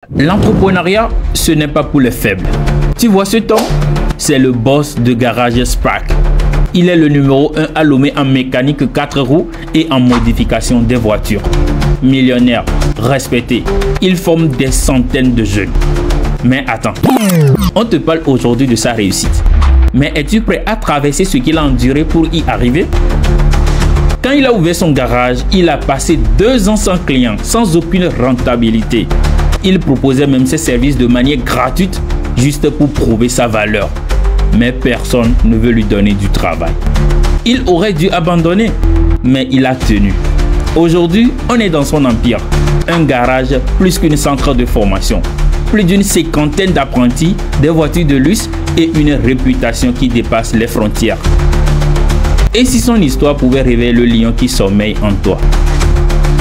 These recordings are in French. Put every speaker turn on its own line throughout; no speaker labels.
L'entrepreneuriat, ce n'est pas pour les faibles. Tu vois ce Tom? C'est le boss de Garage Spark. Il est le numéro 1 à Lomé en mécanique 4 roues et en modification des voitures. Millionnaire, respecté, il forme des centaines de jeunes. Mais attends, on te parle aujourd'hui de sa réussite. Mais es-tu prêt à traverser ce qu'il a enduré pour y arriver? Quand il a ouvert son garage, il a passé 2 ans sans clients, sans aucune rentabilité. Il proposait même ses services de manière gratuite, juste pour prouver sa valeur. Mais personne ne veut lui donner du travail. Il aurait dû abandonner, mais il a tenu. Aujourd'hui, on est dans son empire. Un garage plus qu'une centre de formation. Plus d'une 50aine d'apprentis, des voitures de luxe et une réputation qui dépasse les frontières. Et si son histoire pouvait réveiller le lion qui sommeille en toi?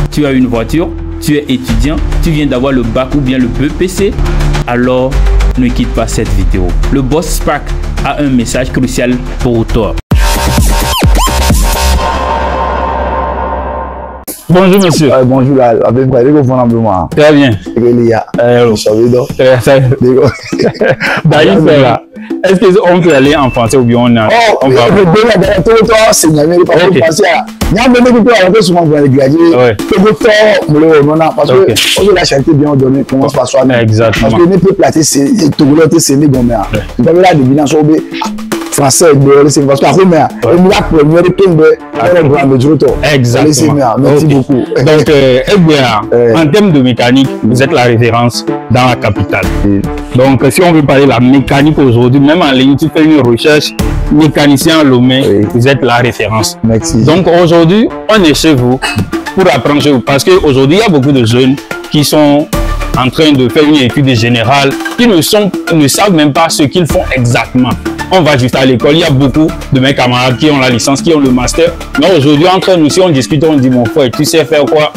Tu as une voiture, tu es étudiant, tu viens d'avoir le bac ou bien le BPC, alors ne quitte pas cette vidéo. Le boss Spark a un message crucial pour toi.
Bonjour monsieur.
Bonjour là, avec moi.
Très bien. D'ailleurs, est-ce qu'on peut aller en français ou bien on va...
Français, c'est parce Exactement. Merci beaucoup.
Donc, en termes de mécanique, vous êtes la référence dans la capitale. Donc, si on veut parler de la mécanique aujourd'hui, même en ligne, tu fais une recherche, mécanicien à Lomé, vous êtes la référence.
Merci.
Donc, aujourd'hui, on est chez vous pour apprendre chez vous. Parce qu'aujourd'hui, il y a beaucoup de jeunes qui sont en train de faire une étude générale, qui ne savent même pas ce qu'ils font exactement. On va juste à l'école, il y a beaucoup de mes camarades qui ont la licence, qui ont le master. Mais aujourd'hui, entre nous, si on discute, on dit, mon frère, tu sais faire quoi?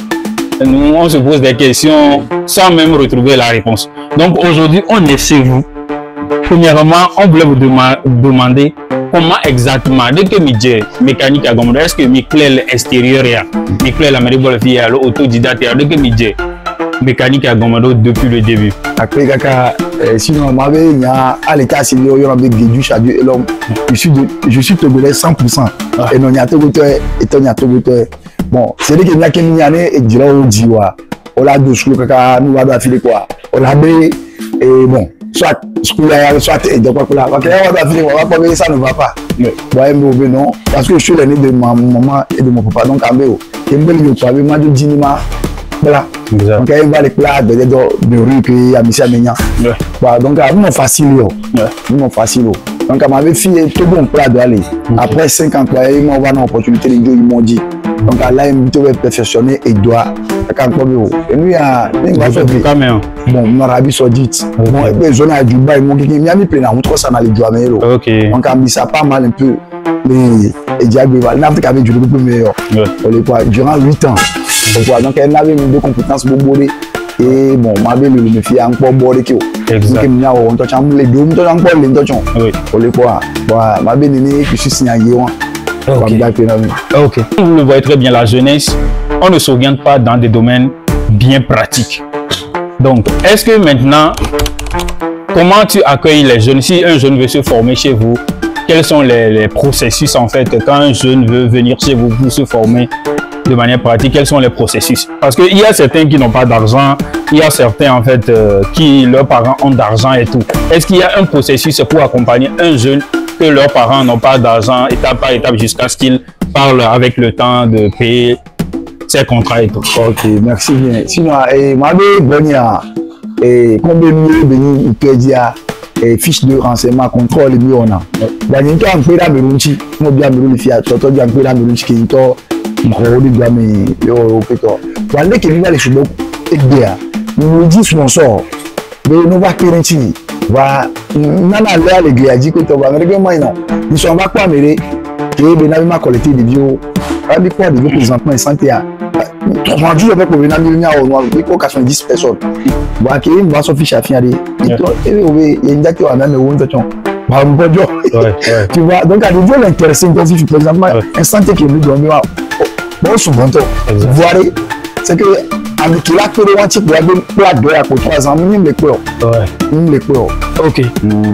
Nous, on se pose des questions sans même retrouver la réponse. Donc aujourd'hui, on est chez vous. Premièrement, on voulait vous demander comment exactement, dès que je mécanique à Gomodo, est-ce que je clair l'extérieur, je clair la médecine, l'autodidacte, dès que je mécanique à Gomodo depuis le début.
Après, sinon, à l'état civil, je suis togolais 100%. Et non, il y a bon, c'est vrai qu'il y a quelques années, et je l'ai dit, on a deux schools, nous avons affilé quoi. On a et bon, soit soit et donc on va pas ça ne va pas. Non, parce que je suis l'aîné de ma maman et de mon papa, donc à Béo. Et moi, je dis, voilà. Donc, il va les plats de rue que à Missia Ménia. Donc, nous facile. Nous facile. Donc, ma fille tout bon plat d'aller. Après 5 ans, il m'a une opportunité de ils m'ont dit. Donc, là, il m'a perfectionné et doit. Et nous, il y a bon, l'Arabie Saoudite. Bon, et puis, zone à Dubaï, mon qui m'a mis plein de route, ça n'a les doigts meilleurs. Donc, on mis ça pas mal un peu. Mais, et Diable, l'Afrique avait du peu meilleur. Durant 8 ans. Donc, elle avait deux compétences pour border. Et bon, ma belle me fait encore border. Donc, il y a les deux, ma belle je suis signalé.
Ok. Vous le voyez très bien, la jeunesse, on ne s'oriente pas dans des domaines bien pratiques. Donc, est-ce que maintenant, comment tu accueilles les jeunes? Si un jeune veut se former chez vous, quels sont les processus en fait quand un jeune veut venir chez vous pour se former de manière pratique? Quels sont les processus? Parce qu'il y a certains qui n'ont pas d'argent, il y a certains en fait qui leurs parents ont d'argent et tout. Est-ce qu'il y a un processus pour accompagner un jeune que leurs parents n'ont pas d'argent étape par étape jusqu'à ce qu'ils parlent avec le temps de payer ses contrats et tout?
Ok, merci bien. Sinon, ma et combien de béni il peut dire fiche de renseignement contrôle mieux on a. Dans une cas, on peut la melunchi, on bien melunchi fiat, toto bien peut la melunchi qui est mroli bien mais au péto. Quand les gens les choses et bien, nous dit sponsor, mais nous va pérentir. Va nana là les gars dit que tu vas regarder moi non. Ils sont pas quoi mais que ben ma collecté de bio. Avec quoi de présentement santé à rendu avec pour venir au noir avec 90 personnes. Va qui va se fiche à filer. Et il y a une date qui va même au temps. Tu vois donc à niveau l'intéressant intensif présentement un santé qui est venu dormir bon souvent voir c'est que avec la que le wanti pour la doya pour 3 ans, nous les quoi.
Ok.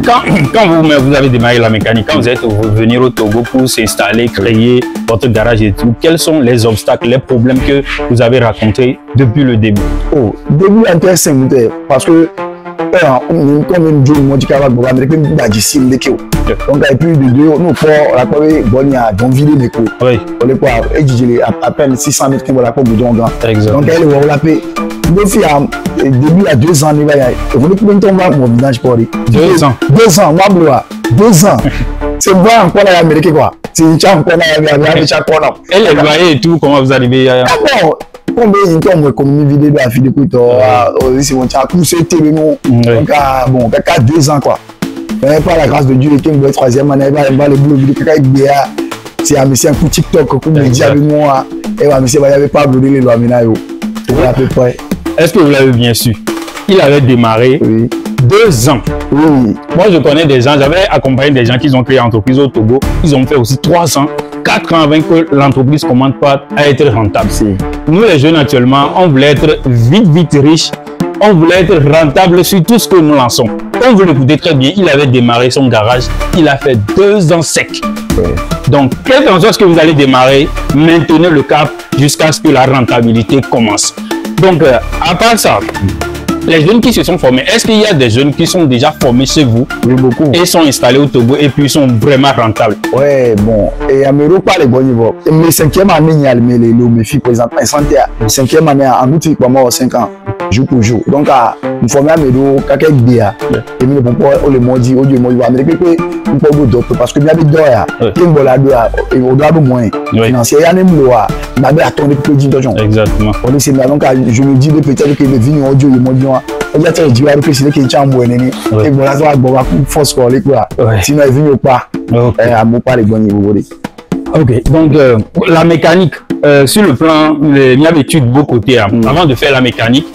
Quand vous avez démarré la mécanique, quand vous êtes venu au Togo pour s'installer, créer votre garage et tout, quels sont les obstacles, les problèmes que vous avez rencontrés depuis le début?
Oh, début intéressant parce que comme une journée moi du travail pour Amérique même d'ici le kio. Donc et puis de deux nous pour la première bonne à Donville mais quoi.
Oui.
On est quoi et j'ai à peine 600 mètres pour la pour Boudon grand.
Exactement.
Donc elle va la paix. Deux filles début à 2 ans il va y vous voulez combien de temps va mon village pour lui?
2 ans.
2 ans moi bloa 2 ans. C'est vrai encore là Amérique quoi. C'est une chambre qu'on a avec chaque corner.
Et les loyers et tout comment vous arrivez à
combien de temps on comme une vidéo de la fille de c'est mon chat poussé télé non donc bon qu'à 2 ans quoi mais par la grâce de Dieu et que le troisième année va les boulot c'est un monsieur un coup TikTok comme me dit avec moi et monsieur il y avait pas brûlé les lois maintenant à peu près.
Est-ce que vous l'avez bien su? Il avait démarré 2 ans.
Oui.
Moi je connais des gens, j'avais accompagné des gens qui ont créé entreprise au Togo, ils ont fait aussi 3 ans 4 ans avant que l'entreprise commence pas à être rentable. Nous les jeunes actuellement, on voulait être vite riches, on voulait être rentable sur tout ce que nous lançons. On veut l'écouter très bien, il avait démarré son garage, il a fait 2 ans sec. Donc, quel que soit ce que vous allez démarrer, maintenez le cap jusqu'à ce que la rentabilité commence. Donc, à part ça, les jeunes qui se sont formés, est-ce qu'il y a des jeunes qui sont déjà formés chez vous?
Oui, beaucoup.
Et sont installés au Togo et puis sont vraiment rentables?
Ouais, bon. Et à Mero, pas les bons niveaux. Mais 5e année, il y a mes filles, par exemple, 5e année, en août, il y a 5 ans, jour pour jour. Donc, nous formons à Mero, quelqu'un de bien. Et nous, on le maudit, on dit, on va dire que nous pouvons d'autres. Parce que nous avons deux, on doit de moins. Financier, il y a un mois, on a attendu que le temps.
Exactement.
On est donc, je me dis peut-être que les vignes audio, ils m'ont dit, on a dit que c'est qui est en bonne année. Et voilà, ça va avoir une force pour les quoi. Sinon, ils viennent pas. À mon pas les bons niveaux.
Ok, donc la mécanique, sur le plan, il y avait études beau côté. Avant de faire la mécanique,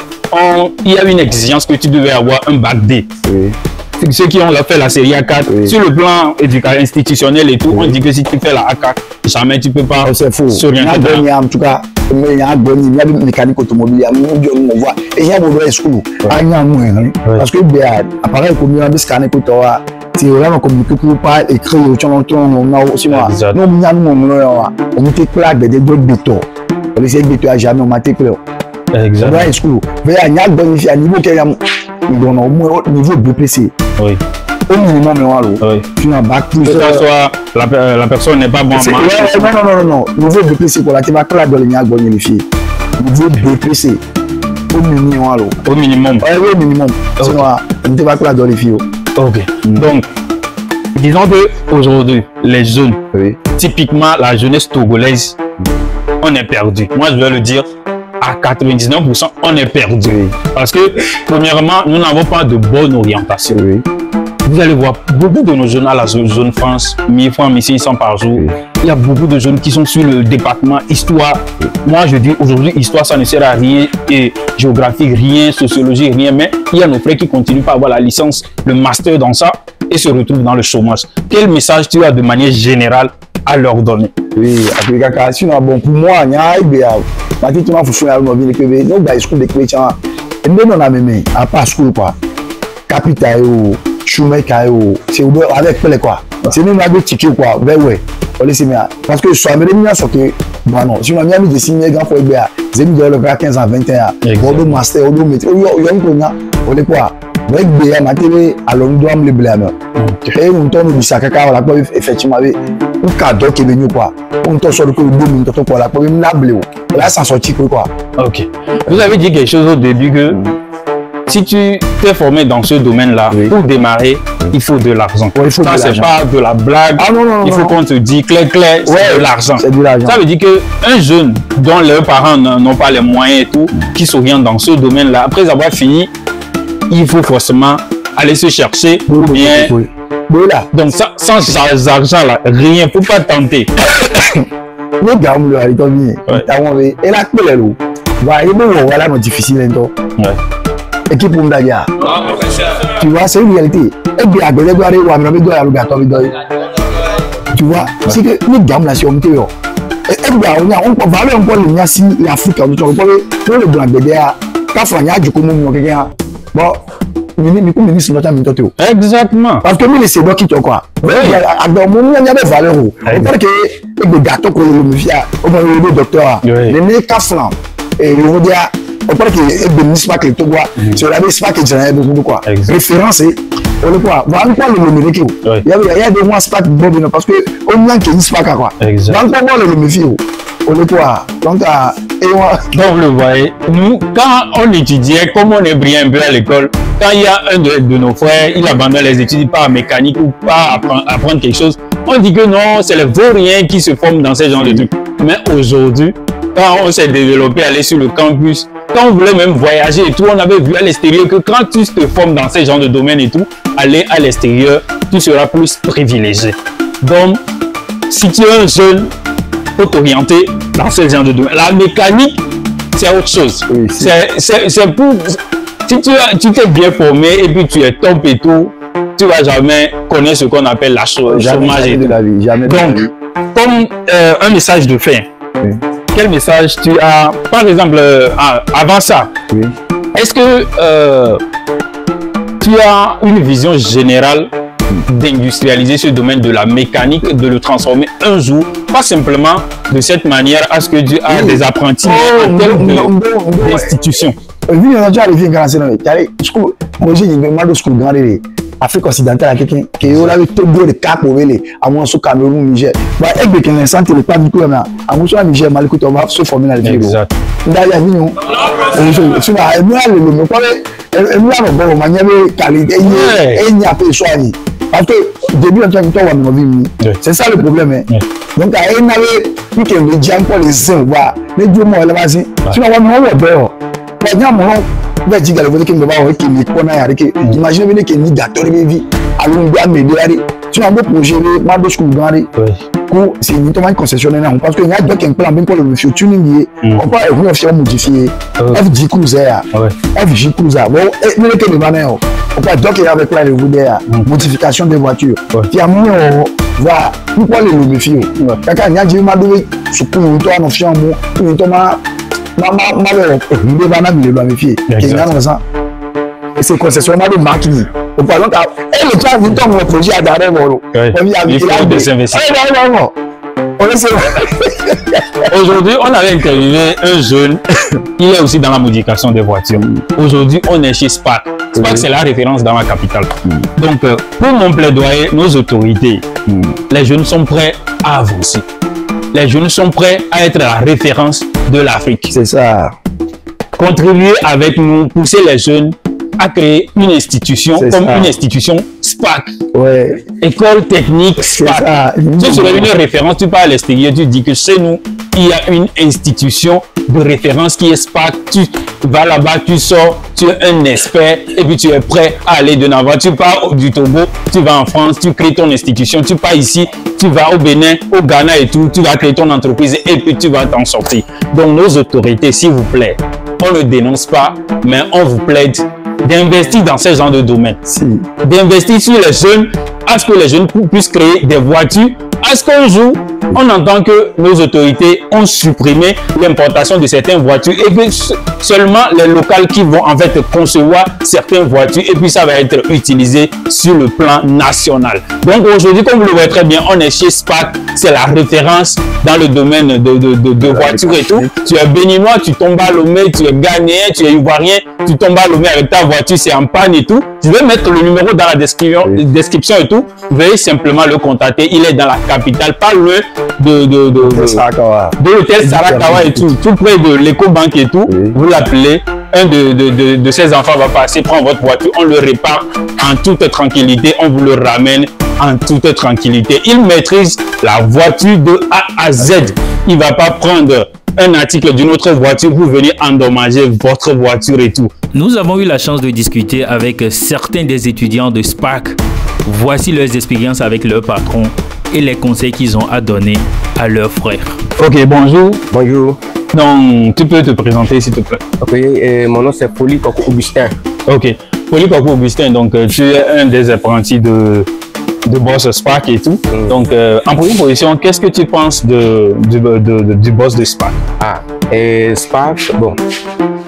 il y a une exigence que tu devais avoir un bac D. Ceux qui ont fait la série A4, sur le plan institutionnel et tout, on dit que si tu fais la A4, jamais tu peux pas.
C'est faux. En tout cas, il y a une mécanique automobile, il y a une voie. Et il y a une school. Parce que l'appareil comme il y a des scanners pour toi. C'est vraiment communiqué pour pas écrire au on a aussi moi. Nous on était clair des d'autres béton. On essaie de béton à jamais on m'a été clair.
Exactement.
Mais il y a bonifié à niveau qu'il y a au moins au niveau BPC.
Oui.
Au minimum oui. Tu as bac plus.
Que ça soit la personne n'est pas bonne.
Non. Niveau BPC pour la tu vas clair dans les niaques bonifié. Niveau BPC. Au minimum
Au minimum.
Oui, au minimum. Sinon on te va clair dans les filles.
Ok. Donc, disons que aujourd'hui, les jeunes, typiquement la jeunesse togolaise, on est perdu. Moi, je vais le dire, à 99%, on est perdu. Parce que, premièrement, nous n'avons pas de bonne orientation. Vous allez voir beaucoup de nos jeunes à la zone France, 1000 francs, 1600 par jour. Il y a beaucoup de jeunes qui sont sur le département histoire. Moi, je dis aujourd'hui, histoire, ça ne sert à rien. Et géographie, rien. Sociologie, rien. Mais il y a nos frères qui continuent pas à avoir la licence, le master dans ça et se retrouvent dans le chômage. Quel message tu as de manière générale à leur donner?
Oui, sinon, bon, pour moi, il y a un peu de temps pour faire une vie de nous, bah, school de chrétiens. Et nous, on a même, à part school, quoi. Capital, c'est avec Pelé quoi. C'est nous qui avons tiqué quoi. Ben ouais. On laisse bien. Parce que soit mes amis sont que bon non. Si on a mis des signes grand pour bien. J'ai mis le 15 ans 21 ans. On doit master, on doit mettre. On est quoi. Avec bien ma télé à l'on doit me le blâmer. Et on tourne du sac à la quoi effectivement un cadeau qui est venu quoi. On tourne sur le coup de 2 minutes pour la quoi même la bleu. Là ça sortit quoi.
OK. Vous avez dit quelque chose au début que si tu t'es formé dans ce domaine-là, pour démarrer, il faut de l'argent. Ça, c'est pas de la blague. Il faut qu'on te dise clair, c'est de l'argent. Ça veut dire qu'un jeune dont leurs parents n'ont pas les moyens et tout, qui s'oriente dans ce domaine-là, après avoir fini, il faut forcément aller se chercher ou bien. Donc, sans argent-là, rien, il ne faut pas tenter.
Le gars, et la couleur, voilà, c'est difficile. Équipe pour Mdadia. Tu vois, c'est une réalité. Et bien, tu vois, c'est que les gammes là, si on on peut parler encore les Niasi, l'Afrique, on peut parler le blanc de guerre, quand il y a du commun, bon, ministre de
exactement.
Parce que nous, c'est donc qui quoi. À un moment, il y a des valeurs. On parle que les gâteaux que le docteur, les mecs flancs, et on dit, on parle que le ministre de Togo, c'est la ministre qui dirait beaucoup de quoi. Référence, on le voit. On parle de l'Amérique. Il y a des mois SPAC Bobino parce que on a qui SPAC à quoi. Donc, on parle de l'Amérique. On le voit. Donc,
vous le voyez, nous, quand on étudiait, comme on est brillant un peu à l'école, quand il y a un de nos frères, il abandonne les études, pas en mécanique ou pas apprendre quelque chose, on dit que non, c'est les vauriens qui se forment dans ces genres de trucs. Mais aujourd'hui, quand on s'est développé, aller sur le campus, quand on voulait même voyager et tout, on avait vu à l'extérieur que quand tu te formes dans ces genres de domaines et tout, aller à l'extérieur, tu seras plus privilégié. Donc, si tu es un jeune, faut t'orienter dans ce genre de domaine. La mécanique, c'est autre chose. Oui, c'est pour... Si tu t'es bien formé et puis tu es top et tout, tu vas jamais connaître ce qu'on appelle la chômage et tout. Donc, comme un message de fin, quel message tu as, par exemple, avant ça, est-ce que tu as une vision générale d'industrialiser ce domaine de la mécanique, de le transformer un jour, pas simplement de cette manière à ce que tu as des apprentis en termes d'institutions.
Oui, on a déjà arrivé à moi j'ai une demande de school grande Afrique occidentale à quelqu'un qui est là avec tout de cas pour aller à mon sous Cameroun Niger. Bah avec des Vincent il est pas du tout là. À mon sous Niger mal écoute on va se former dans le vidéo. Exact. D'ailleurs nous tu vas moi le quoi et moi le bon manière qualité et il n'y a pas soigné. Parce que début en tant que toi on va vivre. C'est ça le problème. Donc à un avait puis que le diable pour les uns va les deux mois là vas-y. Tu vas voir mon père. On dire que le qui me va qui me connaît avec imagine venir que ni gâteau de vie allons bien me dire tu as un projet ma de school gari ko c'est une concessionnaire parce que il y a d'autres qui plan bien pour le futur tuning on peut refaire modifier FJ Cruiser FJ Cruiser bon et mais que le banner on peut donc il y avait plein de vidéos modification des voitures qui a mis on va pour le modifier quand il y a dit ma de sous pour toi non fiant bon toi et c'est concessionnaire de marketing. Et le cas vous tombe le projet à derrière
il faut des investissements. Aujourd'hui, on avait interviewé un jeune, il est aussi dans la modification des voitures. Aujourd'hui, on est chez SPAC. SPAC, c'est la référence dans la capitale. Donc, pour mon plaidoyer, nos autorités, les jeunes sont prêts à avancer. Les jeunes sont prêts à être la référence de l'Afrique.
C'est ça.
Contribuer avec nous, pousser les jeunes à créer une institution comme une institution SPAC.
Ouais.
École technique SPAC. Tu serais une référence, tu pars à l'extérieur, tu dis que chez nous, il y a une institution de référence qui est SPAC. Tu vas là-bas, tu sors, tu es un expert et puis tu es prêt à aller de l'avant. Tu pars du Togo, tu vas en France, tu crées ton institution, tu pars ici, tu vas au Bénin, au Ghana et tout, tu vas créer ton entreprise et puis tu vas t'en sortir. Donc nos autorités, s'il vous plaît, on ne dénonce pas, mais on vous plaide d'investir dans ce genre de domaine. D'investir sur les jeunes, à ce que les jeunes puissent créer des voitures, à ce qu'un jour, on entend que nos autorités ont supprimé l'importation de certaines voitures et que seulement les locales qui vont en fait concevoir certaines voitures et puis ça va être utilisé sur le plan national. Donc aujourd'hui, comme vous le voyez très bien, on est chez SPAC, c'est la référence dans le domaine de voitures et tout. Tu es béninois, tu tombes à Lomé, tu es ghanéen, tu es ivoirien, tu tombes à Lomé avec ta voiture, c'est en panne et tout. Je vais mettre le numéro dans la description et tout. Veuillez simplement le contacter. Il est dans la capitale, pas loin de l'hôtel Sarakawa et tout près de l'Ecobank et tout. Vous l'appelez, un de ses enfants va passer, prendre votre voiture, on le répare en toute tranquillité, on vous le ramène en toute tranquillité. Il maîtrise la voiture de A à Z. Il ne va pas prendre un article d'une autre voiture pour venir endommager votre voiture et tout.
Nous avons eu la chance de discuter avec certains des étudiants de SPAC. Voici leurs expériences avec leur patron et les conseils qu'ils ont à donner à leurs frères.
Ok, bonjour.
Bonjour.
Donc, tu peux te présenter s'il te plaît.
Ok, mon nom c'est Poli Koko Augustin.
Ok, Poli Koko Augustin, donc tu es un des apprentis de de boss Spark et tout. Donc, en première position, qu'est-ce que tu penses du boss de Spark?
Ah, et Spark, bon,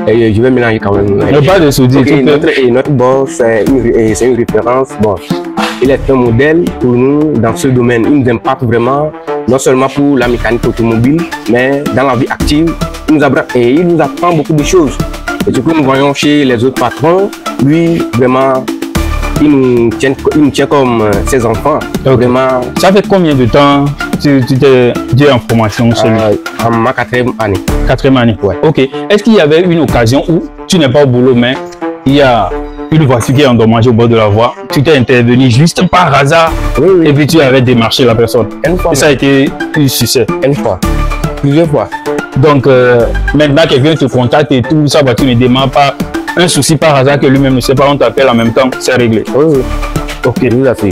je vais mélanger quand même.
Pas de souci.
Okay, notre boss, c'est une référence. Bon, il est un modèle pour nous dans ce domaine. Il nous impacte vraiment, non seulement pour la mécanique automobile, mais dans la vie active. Il nous apprend beaucoup de choses. Et ce que nous voyons chez les autres patrons, lui, vraiment, il nous tient comme ses enfants.
Okay.
Vraiment.
Ça fait combien de temps tu es en formation chez lui?
En ma 4e année.
4e année,
ouais.
Ok. Est-ce qu'il y avait une occasion où tu n'es pas au boulot, mais il y a une voiture qui est endommagée au bord de la voie, tu t'es intervenu juste par hasard,
oui.
Et puis tu avais démarché la personne?
Une fois.
Et ça a été un succès?
Une fois. Plusieurs fois.
Donc, maintenant, quelqu'un te contacte et tout, sa voiture ne démarre pas. Un souci par hasard que lui-même ne sait pas, on t'appelle en même temps, c'est réglé.
Oui.
Ok.
Tout à fait.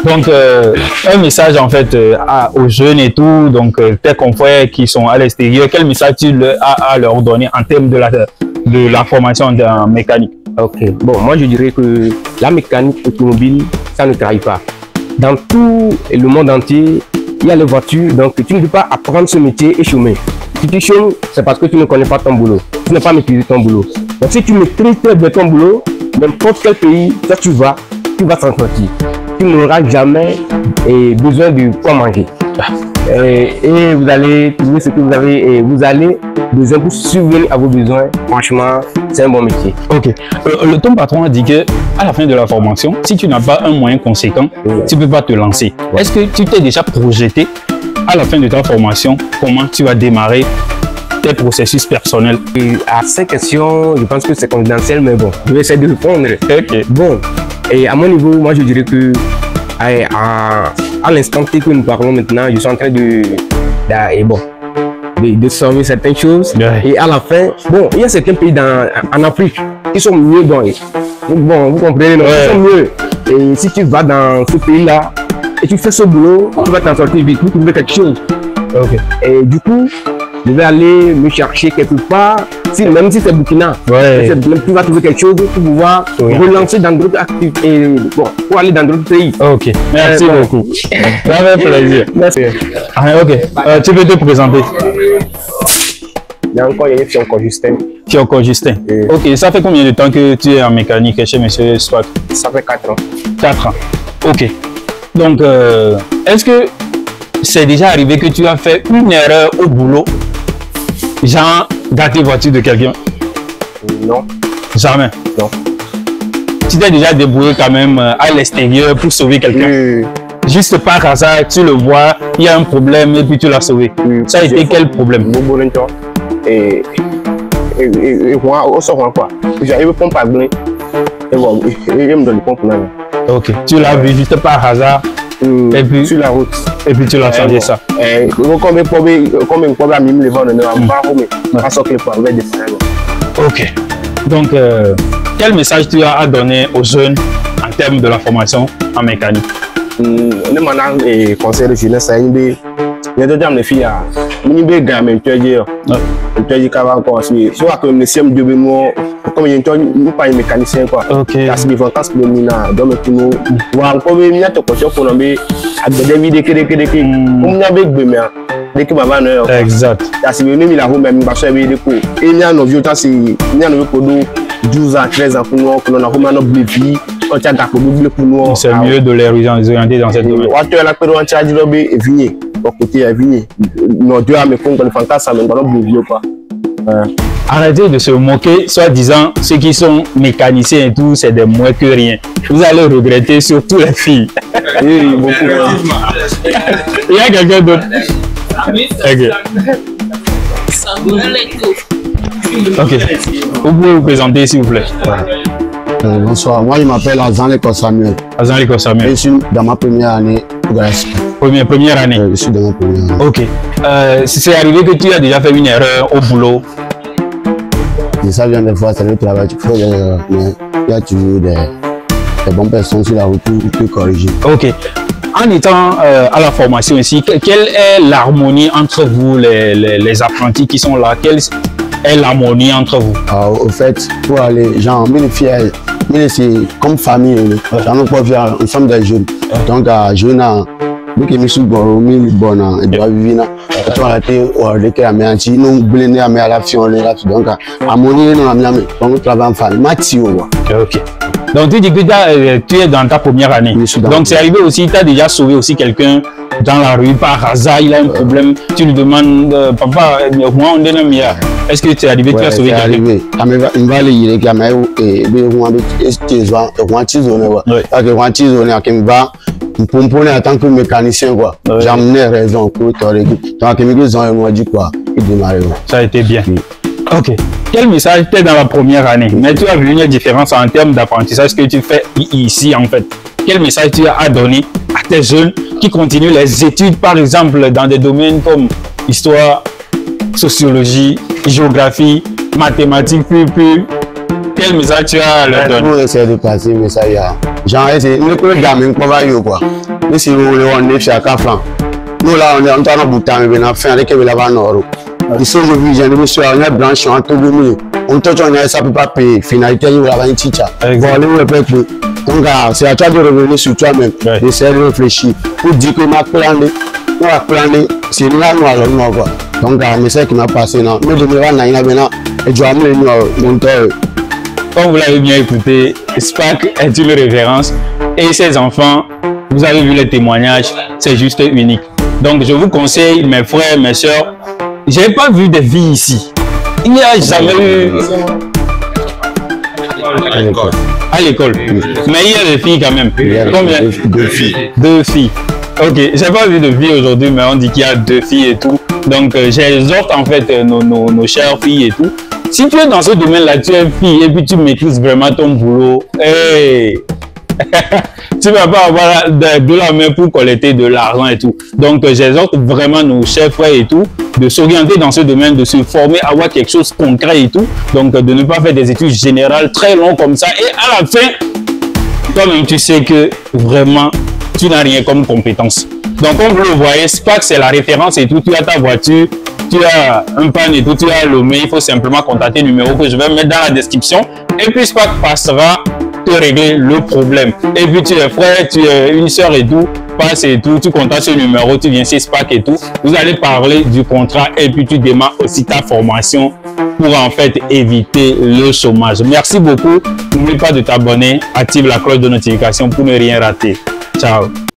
Donc, un message en fait aux jeunes et tout, donc tes confrères qui sont à l'extérieur, quel message tu as à leur donner en termes de la formation en mécanique?
Ok. Bon, moi je dirais que la mécanique automobile, ça ne trahit pas. Dans tout le monde entier, il y a les voitures, donc tu ne peux pas apprendre ce métier et chômer. Si tu chômes, c'est parce que tu ne connais pas ton boulot. Tu n'as pas maîtrisé ton boulot. Donc si tu maîtrises très bien ton boulot, n'importe quel pays, là tu vas s'en sortir. Tu n'auras jamais besoin de quoi manger. Et vous allez trouver ce que vous avez et vous allez besoin pour subvenir à vos besoins. Franchement, c'est un bon métier.
Ok. Ton patron a dit que à la fin de la formation, si tu n'as pas un moyen conséquent, tu ne peux pas te lancer. Ouais. Est-ce que tu t'es déjà projeté à la fin de ta formation, comment tu vas démarrer tes processus personnels?
Et à ces questions, je pense que c'est confidentiel, mais bon, je vais essayer de répondre.
Ok.
Bon, et à mon niveau, moi je dirais que à l'instant T que nous parlons maintenant, je suis en train de sauver certaines choses. Ouais. Et à la fin, bon, il y a certains pays en Afrique qui sont mieux dans. Bon, vous comprenez, non, ils sont mieux. Et si tu vas dans ce pays-là et tu fais ce boulot, tu vas t'en sortir vite, tu trouver quelque chose.
Okay.
Et du coup, je vais aller me chercher quelque part, même si c'est Burkina, tu vas trouver quelque chose pour pouvoir relancer dans d'autres activités, bon, pour aller dans d'autres pays.
Ok, merci beaucoup. Ça fait plaisir.
Merci.
Ok, tu peux te présenter?
Il y a encore Fiocco Justin.
Fiocco Justin. Ok, ça fait combien de temps que tu es en mécanique chez M. Spark?
Ça fait 4 ans.
4 ans. Ok. Donc, est-ce que c'est déjà arrivé que tu as fait une erreur au boulot? Genre, gâter voiture de quelqu'un?
Non.
Jamais?
Non.
Tu t'es déjà débrouillé quand même à l'extérieur pour sauver quelqu'un? Juste par hasard, tu le vois, il y a un problème et puis tu l'as sauvé. Ça a été quel problème?
Et on sort quoi? J'arrive pompe à gagner. Et bon, il me donne le pompe là.
Ok. Tu l'as vu juste par hasard? Et puis
sur la route.
Et puis tu l'as changé ça. Ok. Donc, quel message tu as à donner aux jeunes en termes de la formation en mécanique?
Le mandat et conseil de jeunesse, il y a deux dames, les filles, il y a des gamins, tu as dit, tu as encore suivi. Soit que le CM de Benoît, comme il y a pas un mécanicien, quoi.
Ok.
Parce qu'il faut qu'à le mina, dans le tunnel, ou encore, il y a des questions pour nommer à des vidéos qui on a avec Benoît.
Exact.
Parce que même il a même marché avec des coups. Il y a un vieux temps, il y a un vieux 12 ans, 13 ans pour nous, qu'on a vraiment notre vie.
C'est mieux de les orienter dans cette domaine. Arrêtez de se moquer, soi-disant, ceux qui sont mécaniciens et tout, c'est des moins que rien. Vous allez regretter, surtout les filles.
Oui, beaucoup.
Il y a quelqu'un d'autre. Ok. Vous pouvez vous présenter, s'il vous plaît.
Bonsoir, moi je m'appelle Azan Leko Samuel.
Azan Leko Samuel.
Je suis dans ma première année au Galaspa.
Première année.
Je suis dans ma première année.
Ok. C'est arrivé que tu as déjà fait une erreur au boulot?
Et ça vient des fois, c'est le travail, tu fais des erreurs, mais il y a toujours des bonnes personnes sur la route pour corriger. Ok.
En étant à la formation ici, quelle est l'harmonie entre vous, les apprentis qui sont là? Quelle est l'harmonie entre vous?
Au fait, pour aller, genre, mais c'est comme famille, on peut faire ensemble des jeunes. Donc, jeunes, nous qui sommes bonnes, et doivent vivre. Tu as été au décret à Méanti, nous blindés à Méalafion, donc à mon niveau, nous travaillons en famille.
Ok. Donc tu dis que tu es dans ta première année. Donc c'est arrivé aussi, tu as déjà sauvé aussi quelqu'un dans la rue par hasard, il a un problème, tu lui demandes, papa, moi on est mia. Est-ce que tu es arrivé, tu as sauvé quelqu'un?
Il va aller, il en tant que mécanicien, quoi. J'ai amené raison pour toi. Donc, ils dit quoi?
Ça a été bien. Ok. Quel message t'es dans la première année? Mais tu as vu une différence en termes d'apprentissage que tu fais ici, en fait. Quel message tu as à donner à tes jeunes qui continuent les études, par exemple, dans des domaines comme histoire, sociologie, géographie, mathématiques, puis quel message tu as à leur donner?
Pour essayer de passer le message, genre, c'est le gamin qu'on va y quoi. Mais si vous voulez, on est chez Akafran. Nous là, on est en train de bouter, on a fait avec la vanne. Ils sont revenus, j'ai mis sur un branche en tout le monde. On te dit, ça peut pas payer. Finalité, il va y avoir une teacher. Donc, c'est à toi de revenir sur toi-même, d'essayer de réfléchir. Pour dire que ma plané, c'est là, nous allons voir. Donc, un message qui m'a passé, non. Mais de me rendre à et je vais amener mon temps.
Comme vous l'avez bien écouté, SPAC est une référence et ces enfants, vous avez vu les témoignages, c'est juste unique. Donc je vous conseille, mes frères, mes soeurs, je n'ai pas vu de filles ici. Il n'y a jamais eu... À l'école. Mais il y a des filles quand même. Combien?
2 filles.
2 filles. Ok, j'ai pas vu de filles aujourd'hui, mais on dit qu'il y a 2 filles et tout. Donc j'exhorte en fait nos chères filles et tout. Si tu es dans ce domaine-là, tu es fille et puis tu maîtrises vraiment ton boulot, hey, tu ne vas pas avoir de la main pour collecter de l'argent et tout. Donc, j'exhorte vraiment nos chers frères et tout de s'orienter dans ce domaine, de se former, avoir quelque chose de concret et tout. Donc, de ne pas faire des études générales très longues comme ça. Et à la fin, toi-même, tu sais que vraiment, tu n'as rien comme compétence. Donc, comme vous le voyez, SPAC, c'est la référence et tout. Tu as ta voiture, tu as un panne et tout, tu as le mail, il faut simplement contacter le numéro que je vais mettre dans la description. Et puis SPAC passera te régler le problème. Et puis tu es frère, tu es une soeur et tout, passe et tout, tu contactes ce numéro, tu viens chez SPAC et tout. Vous allez parler du contrat et puis tu démarres aussi ta formation pour en fait éviter le chômage. Merci beaucoup. N'oublie pas de t'abonner, active la cloche de notification pour ne rien rater. Ciao.